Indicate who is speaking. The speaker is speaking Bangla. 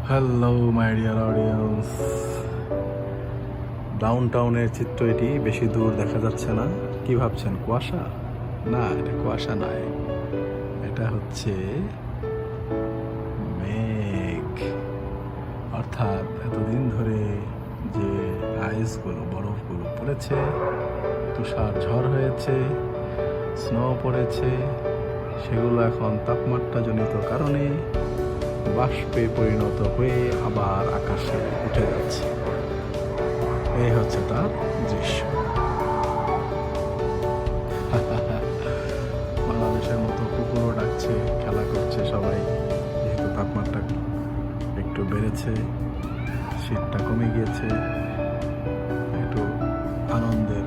Speaker 1: Hello my dear audience, down টাউনের চিত্র এটি। বেশি দূর দেখা যাচ্ছে না। কি ভাবছেন, কুয়াশা? না, এটা কুয়াশা নয়, এটা হচ্ছে মেঘ। অর্থাৎ এতদিন ধরে যে আইসগুলো, বরফগুলো পড়েছে, তুষার ঝড় হয়েছে, স্নো পড়েছে, সেগুলো এখন তাপমাত্রাজনিত কারণে বাষ্পে পরিণত হয়ে আবার আকাশে উঠে যাচ্ছে। এই হচ্ছে তার দৃশ্য। বাংলাদেশের মতো কুকুরও ডাকছে, খেলা করছে সবাই, যেহেতু তাপমাত্রা একটু বেড়েছে, শীতটা কমে গিয়েছে, একটু আনন্দের